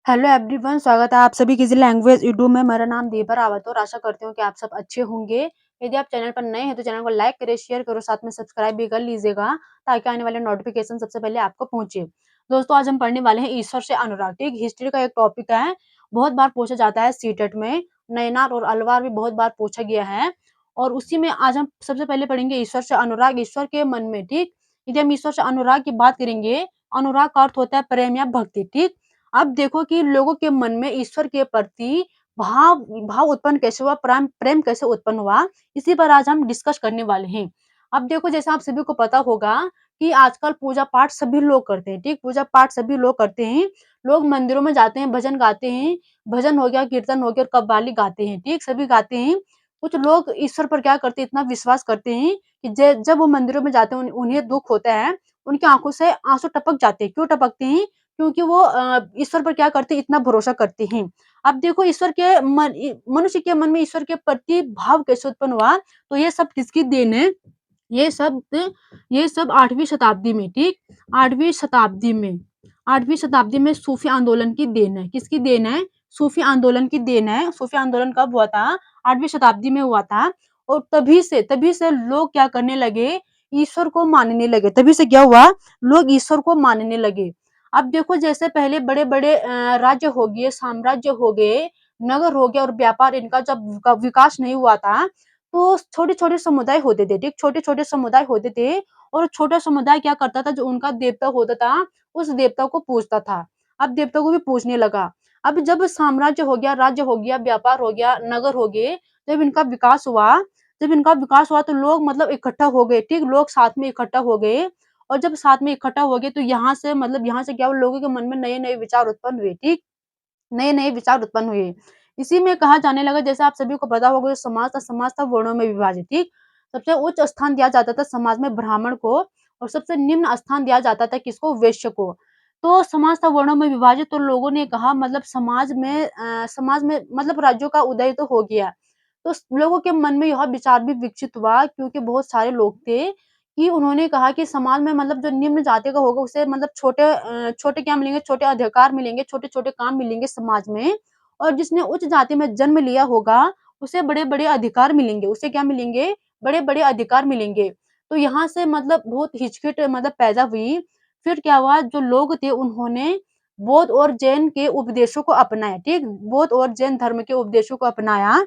Hello everyone, स्वागत है आप सभी किसी लैंग्वेज यूट्यूब में। मेरा नाम दीपा रावत और आशा करती हूँ कि आप सब अच्छे होंगे। यदि आप चैनल पर नए हैं तो चैनल को लाइक करें, शेयर करो, साथ में सब्सक्राइब भी कर लीजिएगा ताकि आने वाले नोटिफिकेशन सबसे पहले आपको पहुंचे। दोस्तों, आज हम पढ़ने वाले हैं ईश्वर से अनुराग। ठीक, हिस्ट्री का एक टॉपिक है, बहुत बार पूछा जाता है सीटेट में। नैनार और अलवार भी बहुत बार पूछा गया है और उसी में आज हम सबसे पहले पढ़ेंगे ईश्वर से अनुराग, ईश्वर के मन में। ठीक, यदि हम ईश्वर से अनुराग की बात करेंगे, अनुराग का अर्थ होता है प्रेम या भक्ति। ठीक, अब देखो कि लोगों के मन में ईश्वर के प्रति भाव भाव उत्पन्न कैसे हुआ, प्रेम प्रेम कैसे उत्पन्न हुआ, इसी पर आज हम डिस्कस करने वाले हैं। अब देखो, जैसा आप सभी को पता होगा कि आजकल पूजा पाठ सभी लोग करते हैं। ठीक, पूजा पाठ सभी लोग करते हैं। लोग मंदिरों में जाते हैं, भजन गाते हैं, भजन हो गया, कीर्तन हो गया और कव्वाली गाते हैं। ठीक, सभी गाते हैं। कुछ लोग ईश्वर पर क्या करते हैं, इतना विश्वास करते हैं कि जब वो मंदिरों में जाते हैं उन्हें दुख होता है, उनकी आंखों से आंसू टपक जाते हैं। क्यों टपकते हैं? क्योंकि वो ईश्वर पर क्या करते हैं, इतना भरोसा करते हैं। अब देखो, ईश्वर के मनुष्य के मन में ईश्वर के प्रति भाव कैसे उत्पन्न हुआ, तो ये सब किसकी देन है? ये सब ये सब 8वीं शताब्दी में। ठीक, 8वीं शताब्दी में 8वीं शताब्दी में सूफी आंदोलन की देन है। किसकी देन है? सूफी आंदोलन की देन है। सूफी आंदोलन कब हुआ था? 8वीं शताब्दी में हुआ था। और तभी से लोग क्या करने लगे, ईश्वर को मानने लगे। तभी से क्या हुआ, लोग ईश्वर को मानने लगे। अब देखो, जैसे पहले बड़े बड़े राज्य हो गए, साम्राज्य हो गए, नगर हो गया और व्यापार, इनका जब विकास नहीं हुआ था तो छोटे छोटे समुदाय होते थे। ठीक, छोटे छोटे समुदाय होते थे और छोटा समुदाय क्या करता था, जो उनका देवता होता था उस देवता को पूजता था। अब देवता को भी पूजने लगा। अब जब साम्राज्य हो गया, राज्य हो गया, व्यापार हो गया, नगर हो गए, जब इनका विकास हुआ जब इनका विकास हुआ तो लोग मतलब इकट्ठा हो गए। ठीक, लोग साथ में इकट्ठा हो गए और जब साथ में इकट्ठा हो गए तो यहाँ से क्या हुआ, लोगों के मन में नए नए विचार उत्पन्न हुए। ठीक, नए नए विचार उत्पन्न हुए। इसी में कहा जाने लगा, जैसे आप सभी को पता होगा, जो समाज था वर्णों में विभाजित। ठीक, सबसे उच्च स्थान दिया जाता था समाज में ब्राह्मण को और सबसे निम्न स्थान दिया जाता था किसको? वैश्य को। तो समाज था वर्णों में विभाजित, तो लोगों ने कहा मतलब समाज में मतलब राज्यों का उदय तो हो गया। तो लोगों के मन में यह विचार भी विकसित हुआ, क्योंकि बहुत सारे लोग थे कि उन्होंने कहा कि समाज में मतलब जो निम्न जाति का होगा उसे मतलब छोटे क्या मिलेंगे, छोटे अधिकार मिलेंगे, छोटे छोटे काम मिलेंगे समाज में। और जिसने उच्च जाति में जन्म लिया होगा उसे बड़े बड़े अधिकार मिलेंगे। उसे क्या मिलेंगे? बड़े बड़े अधिकार मिलेंगे। तो यहाँ से मतलब बहुत हिचकिच मतलब पैदा हुई। फिर क्या हुआ, जो लोग थे उन्होंने बौद्ध और जैन के उपदेशों को अपनाया। ठीक, बौद्ध और जैन धर्म के उपदेशों को अपनाया।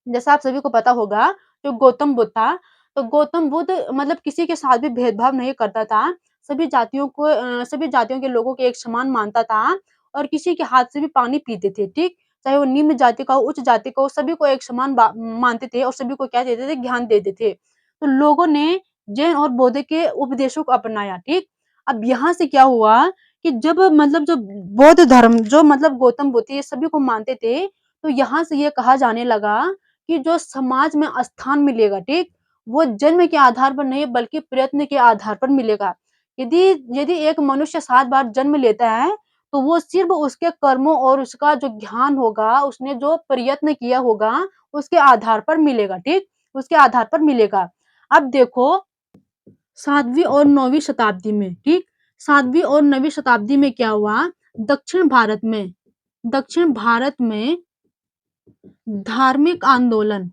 जैसा आप सभी को पता होगा, जो गौतम बुद्ध था, तो गौतम बुद्ध मतलब किसी के साथ भी भेदभाव नहीं करता था। सभी जातियों के लोगों को एक समान मानता था और किसी के हाथ से भी पानी पीते थे। ठीक, चाहे वो निम्न जाति का हो, उच्च जाति का हो, सभी को एक समान मानते थे और सभी को क्या देते थे? ज्ञान देते थे। तो लोगों ने जैन और बौद्ध के उपदेशों को अपनाया। ठीक, अब यहाँ से क्या हुआ कि जब मतलब जो बौद्ध धर्म, जो मतलब गौतम बुद्ध ये सभी को मानते थे, तो यहाँ से ये कहा जाने लगा कि जो समाज में स्थान मिलेगा, ठीक, वो जन्म के आधार पर नहीं बल्कि प्रयत्न के आधार पर मिलेगा। यदि यदि एक मनुष्य 7 बार जन्म लेता है तो वो सिर्फ उसके कर्मों और उसका जो ज्ञान होगा, उसने जो प्रयत्न किया होगा, उसके आधार पर मिलेगा। ठीक, उसके आधार पर मिलेगा। अब देखो, 7वीं और 9वीं शताब्दी में, ठीक, 7वीं और 9वीं शताब्दी में क्या हुआ, दक्षिण भारत में धार्मिक आंदोलन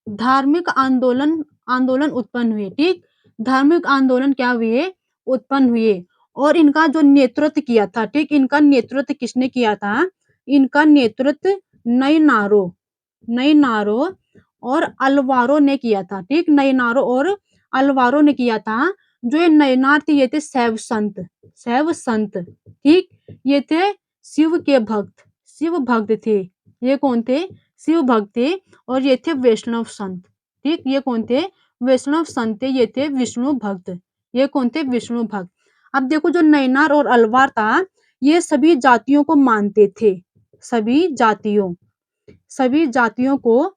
धार्मिक आंदोलन आंदोलन उत्पन्न हुए। ठीक, धार्मिक आंदोलन क्या हुए? उत्पन्न हुए। और इनका जो नेतृत्व किया था, ठीक, इनका नेतृत्व किसने किया था? इनका नेतृत्व नैनारो नैनारो और अलवारो ने किया था। ठीक, नैनारो और अलवारो ने किया था। जो ये नैनार थे, ये थे शैव संत। ठीक, ये थे शिव भक्त थे। ये कौन थे? शिव भक्त थे। और ये थे वैष्णव संत। ठीक, ये कौन थे? वैष्णव संत थे। ये थे विष्णु भक्त। ये कौन थे? विष्णु भक्त। अब देखो, जो नैनार और अलवार था, ये सभी जातियों सभी जातियों को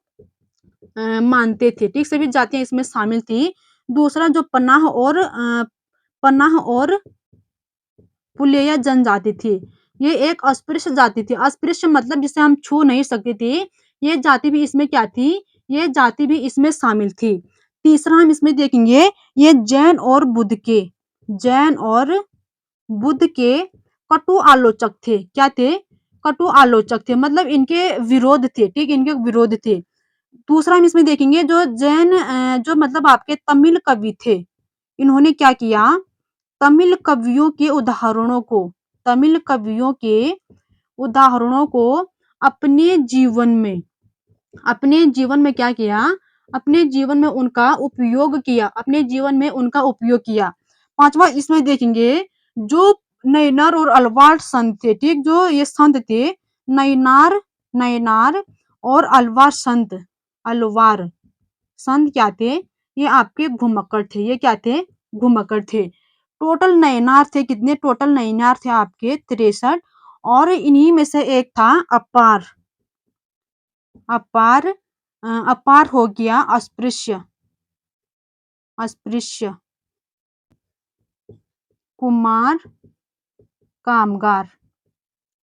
मानते थे। ठीक, सभी जातियां इसमें शामिल थी। दूसरा, जो पनाह और पुलेया जनजाति थी, ये एक अस्पृश्य जाति थी। अस्पृश्य मतलब जिसे हम छू नहीं सकते थे। ये जाति भी इसमें क्या थी? ये जाति भी इसमें शामिल थी। तीसरा हम इसमें देखेंगे, ये जैन और बुद्ध के कटु आलोचक थे। क्या थे? कटु आलोचक थे, मतलब इनके विरोध थे, ठीक, इनके विरोध थे। दूसरा हम इसमें देखेंगे जो जैन जो मतलब आपके तमिल कवि थे, इन्होंने क्या किया, तमिल कवियों के उदाहरणों को तमिल कवियों के उदाहरणों को अपने जीवन में अपने जीवन में क्या किया, अपने जीवन में उनका उपयोग किया, अपने जीवन में उनका उपयोग किया। पांचवा इसमें देखेंगे जो नैनार और अलवार संत थे, ठीक, जो ये संत थे, नैनार नैनार और अलवार संत क्या थे, ये आपके घुमक्कड़ थे, ये क्या थे, घुमक्कड़ थे। टोटल नैनार थे कितने, टोटल नैनार थे आपके 63, और इन्हीं में से एक था अपार अपार अपार हो गया अस्पृश्य अस्पृश्य कुमार कामगार,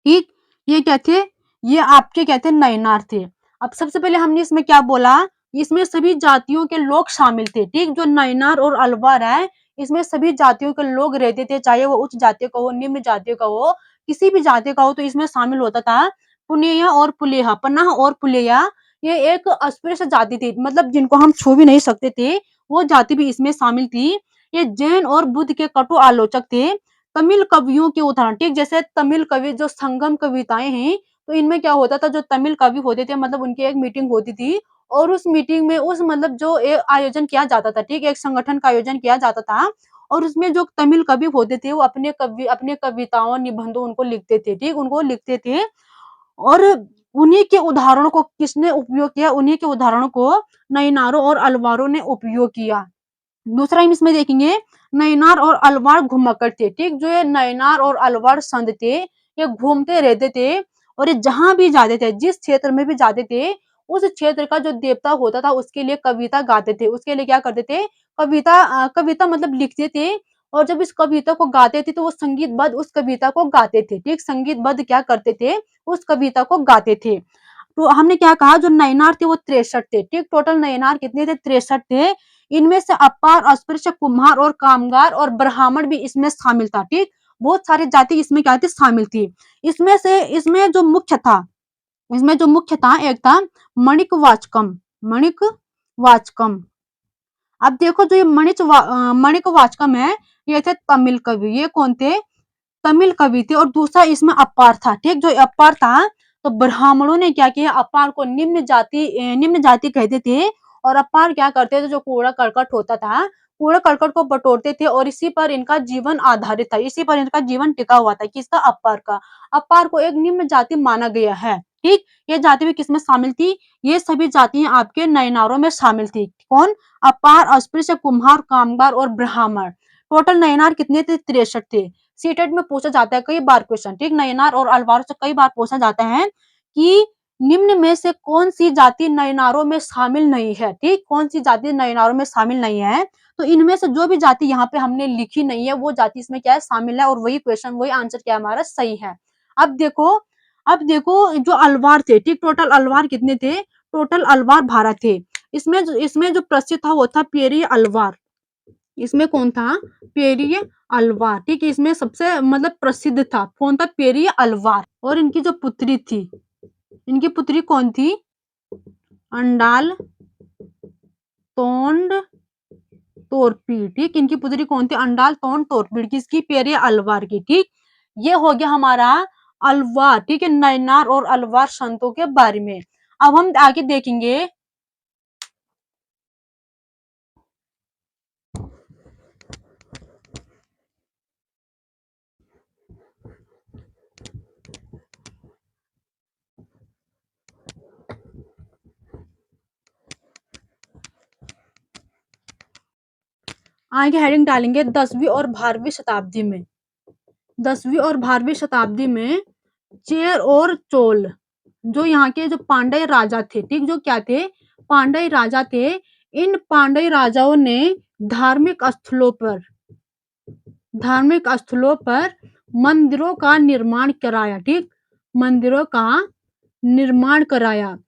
ठीक, ये क्या थे, ये आपके क्या थे, नैनार थे। अब सबसे पहले हमने इसमें क्या बोला, इसमें सभी जातियों के लोग शामिल थे, ठीक, जो नैनार और अलवार है, इसमें सभी जातियों के लोग रहते थे, चाहे वो उच्च जाति का हो, निम्न जाति का हो, किसी भी जाति का हो, तो इसमें शामिल होता था। पुनिया और पुलेहा, पन्ना और पुलेया, ये एक अस्पृश्य जाति थी, मतलब जिनको हम छू भी नहीं सकते थे, वो जाति भी इसमें शामिल थी। ये जैन और बुद्ध के कटु आलोचक थे। तमिल कवियों के उदाहरण, ठीक, जैसे तमिल कवि जो संगम कविताएं हैं, तो इनमें क्या होता था, जो तमिल कवि होते थे, मतलब उनकी एक मीटिंग होती थी, और उस मीटिंग में उस मतलब जो आयोजन किया जाता था, ठीक, एक संगठन का आयोजन किया जाता था, और उसमें जो तमिल कवि होते थे वो अपने कविताओं निबंधों उनको लिखते थे, ठीक, उनको लिखते थे, और उन्हीं के उदाहरणों को किसने उपयोग किया, उन्हीं के उदाहरणों को नैनारों और अलवारों ने उपयोग किया। दूसरा हम इसमें देखेंगे नैनार और अलवार घुमक्कड़ थे, ठीक, जो ये नैनार और अलवार संत थे, ये घूमते रहते थे, और ये जहां भी जाते थे, जिस क्षेत्र में भी जाते थे, उस क्षेत्र का जो देवता होता था उसके लिए कविता गाते थे, उसके लिए क्या करते थे, कविता मतलब लिखते थे, और जब इस कविता को गाते थे तो वो संगीतबद्ध उस कविता को गाते थे, ठीक, संगीतबद्ध क्या करते थे, उस कविता को गाते थे। तो हमने क्या कहा, जो नैनार थे वो 63 थे, ठीक, टोटल नैनार कितने थे, 63 थे। इनमें से अपार, अस्पृश्य, कुम्हार और कामगार और ब्राह्मण भी इसमें शामिल था, ठीक, बहुत सारी जाति इसमें क्या थी, शामिल थी। इसमें जो मुख्य था एक था मणिक वाचकम। अब देखो जो ये मणिक वाचकम है, ये थे तमिल कवि, ये कौन थे, तमिल कवि थे, और दूसरा इसमें अपार था, ठीक, जो अपार था, तो ब्राह्मणों ने क्या किया, अपार को निम्न जाति कहते थे, और अपार क्या करते थे, जो कूड़ा करकट होता था, कूड़ा करकट को बटोरते थे, और इसी पर इनका जीवन आधारित था, इसी पर इनका जीवन टिका हुआ था, किसका, अपार का। अपार को एक निम्न जाति माना गया है, ठीक, ये जाति भी किसमें शामिल थी, ये सभी जातियां आपके नैनारों में शामिल थी, कौन, अपार, अस्पृश्य, कुम्हार, कामगार और ब्राह्मण। टोटल नैनार कितने थे, 63 थे। सीटेट में पूछा जाता है कई बार क्वेश्चन, ठीक, नैनार और अलवार से कई बार पूछा जाता है कि निम्न में से कौन सी जाति नैनारों में शामिल नहीं है, ठीक, कौन सी जाति नैनारों में शामिल नहीं है, तो इनमें से जो भी जाति यहाँ पे हमने लिखी नहीं है वो जाति इसमें क्या है, शामिल है, और वही क्वेश्चन वही आंसर क्या हमारा सही है। अब देखो जो अलवार थे, ठीक, टोटल अलवार कितने थे, टोटल अलवार 12 थे। इसमें जो प्रसिद्ध था वो था पेरिय अलवार, इसमें कौन था, पेरिय अलवार, ठीक है, इसमें सबसे मतलब प्रसिद्ध था कौन था, पेरिय अलवार। और इनकी जो पुत्री थी, इनकी पुत्री कौन थी, अंडाल तोंड तोरपीड़, ठीक, इनकी पुत्री कौन थी, अंडाल तोंड तोरपीड़, किसकी, पेरिय अलवार की, ठीक। ये हो गया हमारा अलवार, ठीक है, नैनार और अलवार संतों के बारे में। अब हम आगे देखेंगे आगे हेडिंग डालेंगे 10वीं और 12वीं शताब्दी में चेर और चोल, जो यहाँ के जो पांड्य राजा थे, ठीक, जो क्या थे, पांड्य राजा थे। इन पांड्य राजाओं ने धार्मिक स्थलों पर धार्मिक स्थलों पर मंदिरों का निर्माण कराया, ठीक, मंदिरों का निर्माण कराया।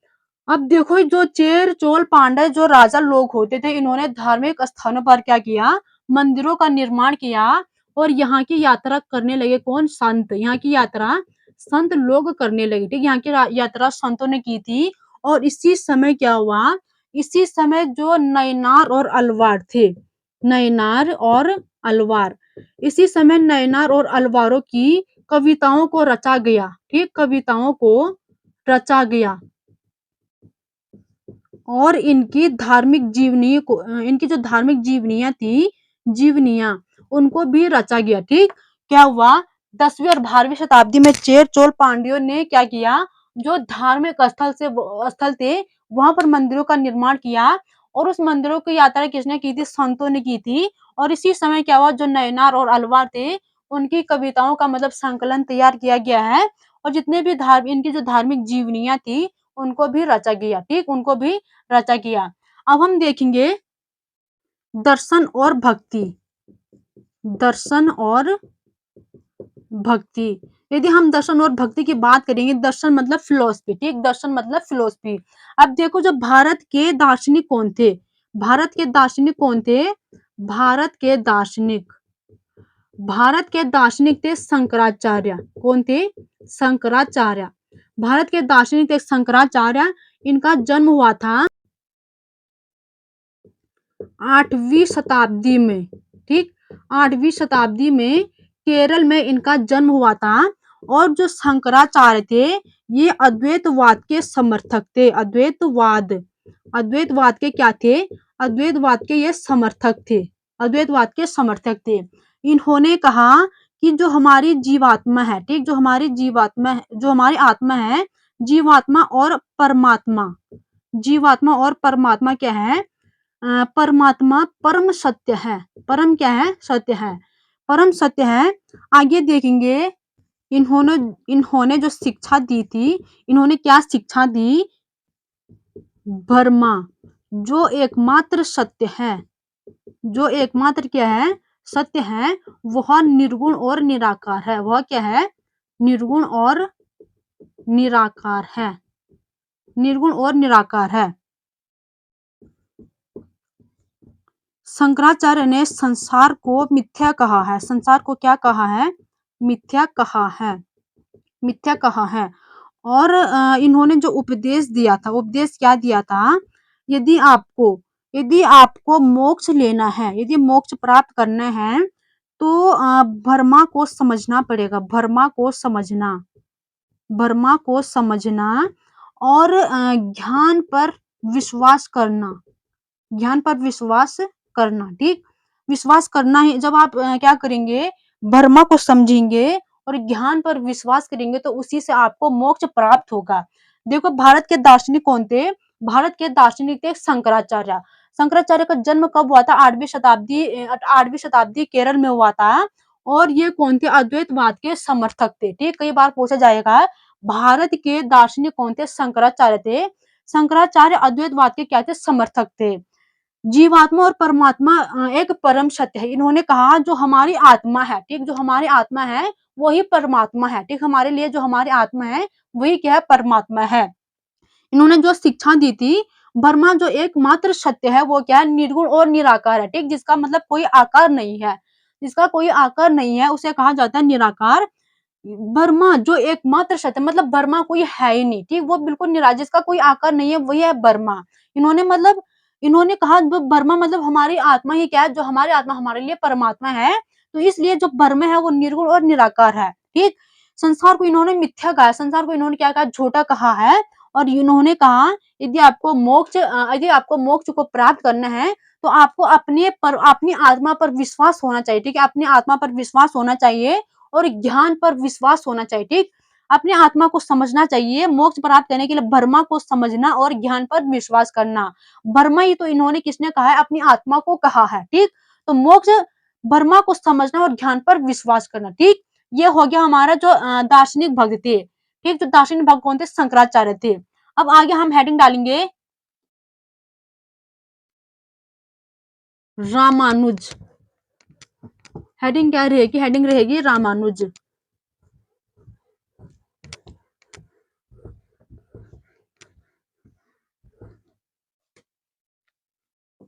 अब देखो जो चेर चोल पांड्य जो राजा लोग होते थे, इन्होंने धार्मिक स्थानों पर क्या किया, मंदिरों का निर्माण किया, और यहाँ की यात्रा करने लगे कौन, संत, यहाँ की यात्रा संत लोग करने लगे। ठीक, यहाँ की यात्रा संतों ने की थी। और इसी समय क्या हुआ, इसी समय जो नैनार और अलवार थे, नैनार और अलवार, इसी समय नैनार और अलवारों की कविताओं को रचा गया। ठीक, कविताओं को रचा गया। और इनकी धार्मिक जीवनी को, इनकी जो धार्मिक जीवनियां थी, जीवनियां, उनको भी रचा गया। ठीक, क्या हुआ, 10वीं और 12वीं शताब्दी में चेर चोल पांड्यों ने क्या किया, जो धार्मिक स्थल थे वहां पर मंदिरों का निर्माण किया। और उस मंदिरों की यात्रा किसने की थी, संतों ने की थी। और इसी समय क्या हुआ, जो नैनार और अलवार थे उनकी कविताओं का मतलब संकलन तैयार किया गया है। और जितने भी इनकी जो धार्मिक जीवनियां थी उनको भी रचा गया। ठीक, उनको भी रचा गया। अब हम देखेंगे दर्शन और भक्ति। दर्शन और भक्ति, यदि हम दर्शन और भक्ति की बात करेंगे, दर्शन मतलब फिलोसफी। ठीक, दर्शन मतलब फिलोसफी। अब देखो, जो भारत के दार्शनिक कौन थे, भारत के दार्शनिक कौन थे, भारत के दार्शनिक, भारत के दार्शनिक थे शंकराचार्य। कौन थे, शंकराचार्य। भारत के दार्शनिक थे शंकराचार्य। इनका जन्म हुआ था 8वीं शताब्दी में। ठीक, 8वीं शताब्दी में केरल में इनका जन्म हुआ था। और जो शंकराचार्य थे ये अद्वैतवाद के समर्थक थे। अद्वैतवाद, अद्वैतवाद के क्या थे, अद्वैतवाद के ये समर्थक थे, अद्वैतवाद के समर्थक थे। इन्होंने कहा कि जो हमारी जीवात्मा है, ठीक, जो हमारी जीवात्मा है, जो हमारी आत्मा है, जीवात्मा और परमात्मा, जीवात्मा और परमात्मा क्या है, परमात्मा परम सत्य है। परम क्या है, सत्य है, परम सत्य है। आगे देखेंगे, इन्होंने इन्होंने जो शिक्षा दी थी, इन्होंने क्या शिक्षा दी, ब्रह्मा जो एकमात्र सत्य है, जो एकमात्र क्या है, सत्य है, वह निर्गुण और निराकार है। वह क्या है, निर्गुण और निराकार है, निर्गुण और निराकार है। शंकराचार्य ने संसार को मिथ्या कहा है। संसार को क्या कहा है, मिथ्या कहा है, मिथ्या कहा है। और इन्होंने जो उपदेश दिया था, उपदेश क्या दिया था, यदि आपको, यदि आपको मोक्ष लेना है, यदि मोक्ष प्राप्त करना है तो ब्रह्मा को समझना पड़ेगा। ब्रह्मा को समझना, ब्रह्मा को समझना। और ज्ञान पर विश्वास करना, ज्ञान पर विश्वास करना। ठीक, विश्वास करना है। जब आप क्या करेंगे, ब्रह्मा को समझेंगे और ज्ञान पर विश्वास करेंगे तो उसी से आपको मोक्ष प्राप्त होगा। देखो, भारत के दार्शनिक कौन थे, भारत के दार्शनिक थे शंकराचार्य। शंकराचार्य का जन्म कब हुआ था, 8वीं शताब्दी केरल में हुआ था। और ये कौन थे, अद्वैतवाद के समर्थक थे। ठीक, कई बार पूछा जाएगा भारत के दार्शनिक कौन थे, शंकराचार्य थे। शंकराचार्य अद्वैतवाद के क्या थे, समर्थक थे। जीवात्मा और परमात्मा एक परम सत्य है। इन्होंने कहा जो हमारी आत्मा है, ठीक, जो हमारी आत्मा है वही परमात्मा है। ठीक, हमारे लिए जो हमारी आत्मा है वही क्या है, परमात्मा है। इन्होंने जो शिक्षा दी थी, ब्रह्मा जो एकमात्र सत्य है वो क्या है, निर्गुण और निराकार है। ठीक, जिसका मतलब कोई आकार नहीं है, जिसका कोई आकार नहीं है उसे कहा जाता है निराकार। ब्रह्मा जो एकमात्र सत्य, मतलब ब्रह्मा कोई है ही नहीं। ठीक, वो बिल्कुल निराकार, जिसका कोई आकार नहीं है वही है ब्रह्मा। इन्होंने मतलब, इन्होंने कहा जो ब्रह्मा मतलब हमारी आत्मा ही क्या है, जो हमारी आत्मा हमारे लिए परमात्मा है। तो इसलिए जो ब्रह्म है वो निर्गुण और निराकार है। ठीक, संसार को इन्होंने मिथ्या कहा, संसार को इन्होंने क्या कहा, झूठा कहा है। और इन्होंने कहा यदि आपको मोक्ष, यदि आपको मोक्ष को प्राप्त करना है तो आपको अपनी आत्मा पर विश्वास होना चाहिए। ठीक है, अपनी आत्मा पर विश्वास होना चाहिए और ज्ञान पर विश्वास होना चाहिए। ठीक, अपने आत्मा को समझना चाहिए। मोक्ष प्राप्त करने के लिए ब्रह्मा को समझना और ज्ञान पर विश्वास करना। ब्रह्मा ही तो इन्होंने किसने कहा है, अपनी आत्मा को कहा है। ठीक, तो मोक्ष ब्रह्मा को समझना और ज्ञान पर विश्वास करना। ठीक, ये हो गया हमारा जो दार्शनिक भक्त थे। ठीक, जो दार्शनिक भक्त कौन थे, शंकराचार्य थे। अब आगे हम हेडिंग डालेंगे रामानुज। हेडिंग क्या रहेगी, हेडिंग रहेगी रामानुज।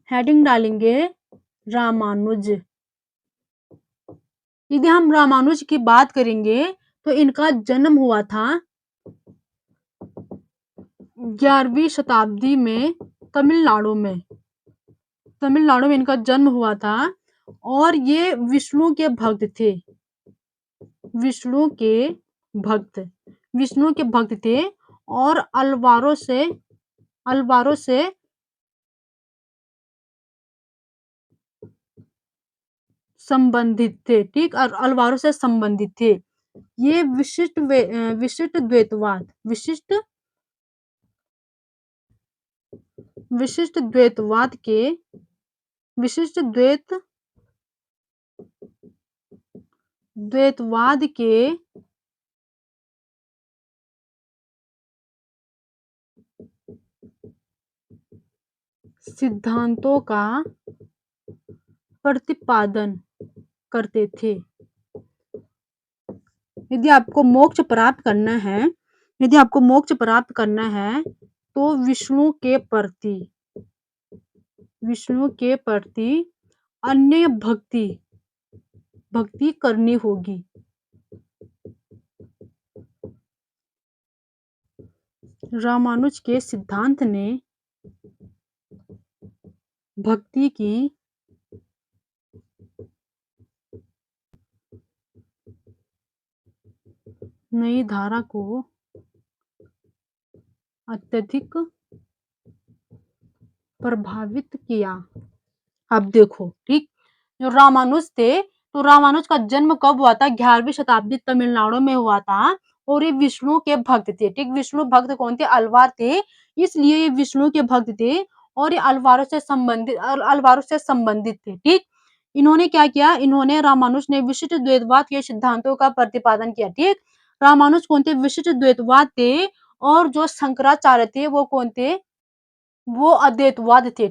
हेडिंग डालेंगे रामानुज। यदि हम रामानुज की बात करेंगे तो इनका जन्म हुआ था 11वीं शताब्दी में तमिलनाडु में। तमिलनाडु में इनका जन्म हुआ था और ये विष्णु के भक्त थे। विष्णु के भक्त विष्णु के भक्त थे और अलवारों से संबंधित थे, ठीक, और अलवारों से संबंधित थे। ये विशिष्ट द्वैतवाद विशिष्ट द्वैतवाद के विशिष्ट द्वैतवाद के सिद्धांतों का प्रतिपादन करते थे। यदि आपको मोक्ष प्राप्त करना है तो विष्णु के प्रति अन्य भक्ति करनी होगी। रामानुज के सिद्धांत ने भक्ति की नई धारा को अत्यधिक प्रभावित किया। अब देखो, ठीक, जो रामानुज थे, तो रामानुज का जन्म कब हुआ था? 11वीं शताब्दी तमिलनाडु में हुआ था और ये विष्णु के भक्त थे, ठीक। विष्णु भक्त कौन थे? अलवार थे, इसलिए ये विष्णु के भक्त थे और ये अलवारों से संबंधित थे, ठीक। इन्होंने क्या किया? रामानुज ने विशिष्ट द्वैतवाद के सिद्धांतों का प्रतिपादन किया, ठीक। रामानुज कौन थे? विशिष्ट द्वैतवाद थे। और जो शंकराचार्य थे वो कौन थे? वो अद्वैतवाद थे।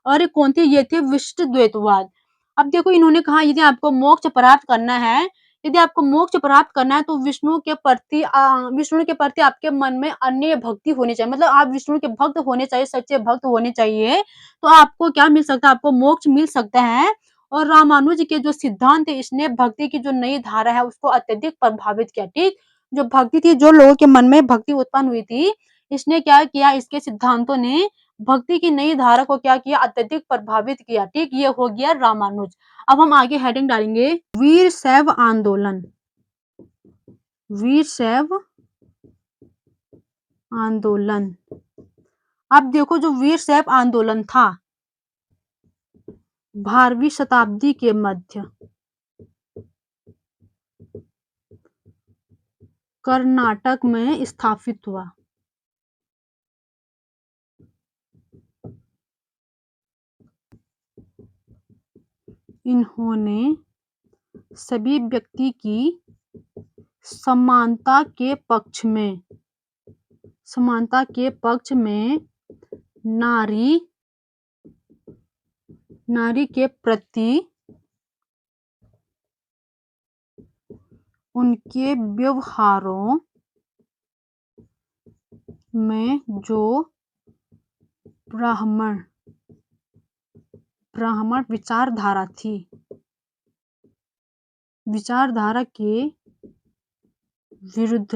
और कौन थे? ये थे विशिष्ट द्वैतवाद। अब देखो, इन्होंने कहा यदि आपको मोक्ष प्राप्त करना है तो विष्णु के प्रति आपके मन में अन्य भक्ति होनी चाहिए, मतलब आप विष्णु के भक्त होने चाहिए, सच्चे भक्त होने चाहिए, तो आपको क्या मिल सकता है? आपको मोक्ष मिल सकता है। और रामानुज के जो सिद्धांत है, इसने भक्ति की जो नई धारा है उसको अत्यधिक प्रभावित किया, ठीक। जो भक्ति थी, जो लोगों के मन में भक्ति उत्पन्न हुई थी, इसने क्या किया? इसके सिद्धांतों ने भक्ति की नई धारा को क्या किया? अत्यधिक प्रभावित किया, ठीक। ये हो गया रामानुज। अब हम आगे हेडिंग डालेंगे, वीर शैव आंदोलन। वीर शैव आंदोलन। अब देखो, जो वीर शैव आंदोलन था 12वीं शताब्दी के मध्य कर्नाटक में स्थापित हुआ। इन्होंने सभी व्यक्ति की समानता के पक्ष में नारी के प्रति उनके व्यवहारों में जो ब्राह्मण विचारधारा के विरुद्ध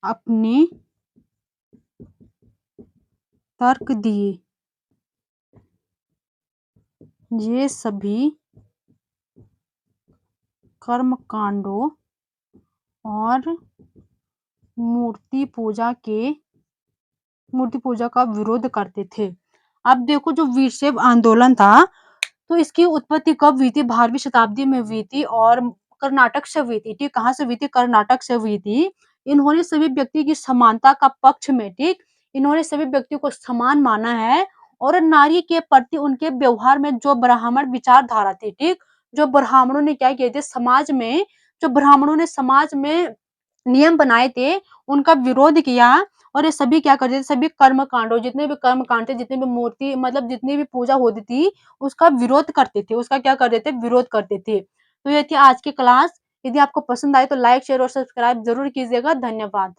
अपने तर्क दिए। ये सभी कर्मकांडों और मूर्ति पूजा का विरोध करते थे। अब देखो, जो वीरशैव आंदोलन था, तो इसकी उत्पत्ति कब हुई थी? 12वीं शताब्दी में हुई थी और कर्नाटक से हुई थी, ठीक। कहाँ से हुई थी? कर्नाटक से हुई थी। इन्होंने सभी व्यक्ति की समानता का पक्ष में, ठीक, इन्होंने सभी व्यक्ति को समान माना है और नारी के प्रति उनके व्यवहार में जो ब्राह्मण विचारधारा थी, ठीक, जो ब्राह्मणों ने क्या किए थे? समाज में नियम बनाए थे, उनका विरोध किया। और ये सभी क्या करते थे? सभी कर्मकांडों, जितने भी कर्मकांड थे, जितने भी मूर्ति, मतलब जितनी भी पूजा होती थी, उसका विरोध करते थे। उसका क्या करते थे? विरोध करते थे। तो ये थी आज की क्लास। यदि आपको पसंद आए तो लाइक, शेयर और सब्सक्राइब जरूर कीजिएगा। धन्यवाद।